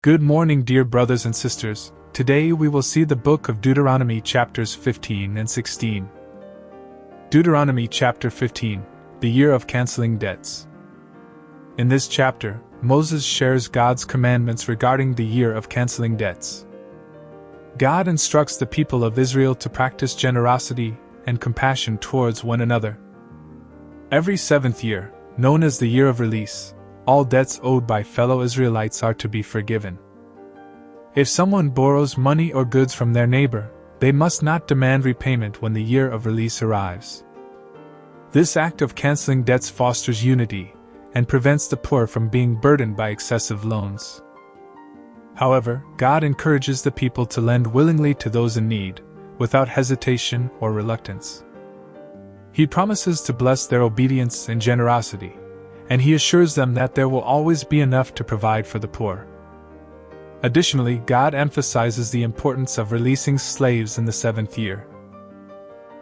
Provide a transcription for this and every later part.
Good morning, dear brothers and sisters. Today we will see the book of Deuteronomy chapters 15 and 16. Deuteronomy chapter 15, the year of canceling debts. In this chapter, Moses shares God's commandments regarding the year of canceling debts. God instructs the people of Israel to practice generosity and compassion towards one another. Every seventh year, known as the year of release, all debts owed by fellow Israelites are to be forgiven. If someone borrows money or goods from their neighbor, they must not demand repayment when the year of release arrives. This act of canceling debts fosters unity and prevents the poor from being burdened by excessive loans. However, God encourages the people to lend willingly to those in need, without hesitation or reluctance. He promises to bless their obedience and generosity, and he assures them that there will always be enough to provide for the poor. Additionally, God emphasizes the importance of releasing slaves in the seventh year.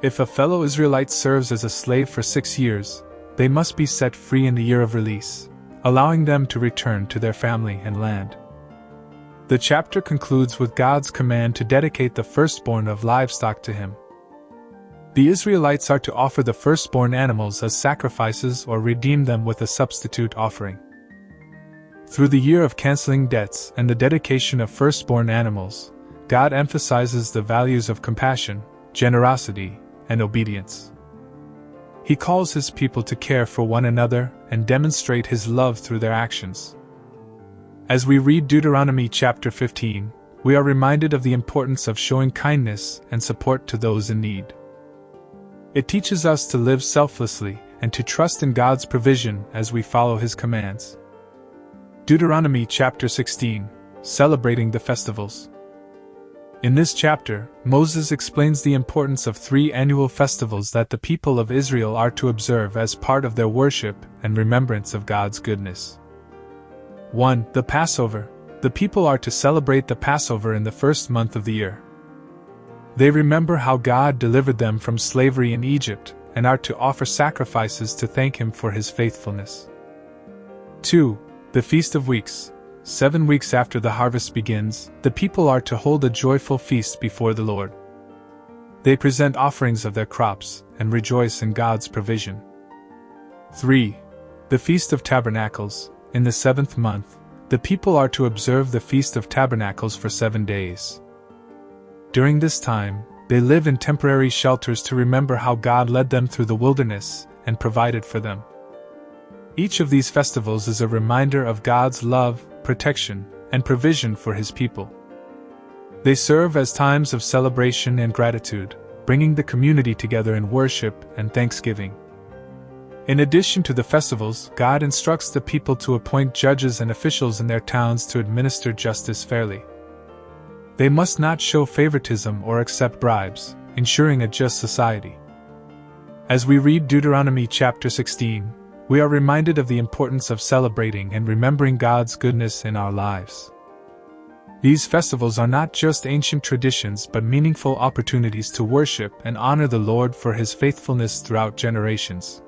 If a fellow Israelite serves as a slave for 6 years, they must be set free in the year of release, allowing them to return to their family and land. The chapter concludes with God's command to dedicate the firstborn of livestock to him. The Israelites are to offer the firstborn animals as sacrifices or redeem them with a substitute offering. Through the year of canceling debts and the dedication of firstborn animals, God emphasizes the values of compassion, generosity, and obedience. He calls his people to care for one another and demonstrate his love through their actions. As we read Deuteronomy chapter 15, we are reminded of the importance of showing kindness and support to those in need. It teaches us to live selflessly and to trust in God's provision as we follow his commands. Deuteronomy chapter 16, celebrating the festivals. In this chapter, Moses explains the importance of 3 annual festivals that the people of Israel are to observe as part of their worship and remembrance of God's goodness. 1. The Passover. The people are to celebrate the Passover in the first month of the year. They remember how God delivered them from slavery in Egypt and are to offer sacrifices to thank him for his faithfulness. 2. The Feast of Weeks. 7 weeks after the harvest begins, the people are to hold a joyful feast before the Lord. They present offerings of their crops and rejoice in God's provision. 3. The Feast of Tabernacles. In the 7th month, the people are to observe the Feast of Tabernacles for 7 days. During this time, they live in temporary shelters to remember how God led them through the wilderness and provided for them. Each of these festivals is a reminder of God's love, protection, and provision for his people. They serve as times of celebration and gratitude, bringing the community together in worship and thanksgiving. In addition to the festivals, God instructs the people to appoint judges and officials in their towns to administer justice fairly. They must not show favoritism or accept bribes, ensuring a just society. As we read Deuteronomy chapter 16, we are reminded of the importance of celebrating and remembering God's goodness in our lives. These festivals are not just ancient traditions but meaningful opportunities to worship and honor the Lord for his faithfulness throughout generations.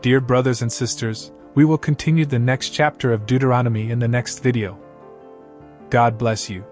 Dear brothers and sisters, we will continue the next chapter of Deuteronomy in the next video. God bless you.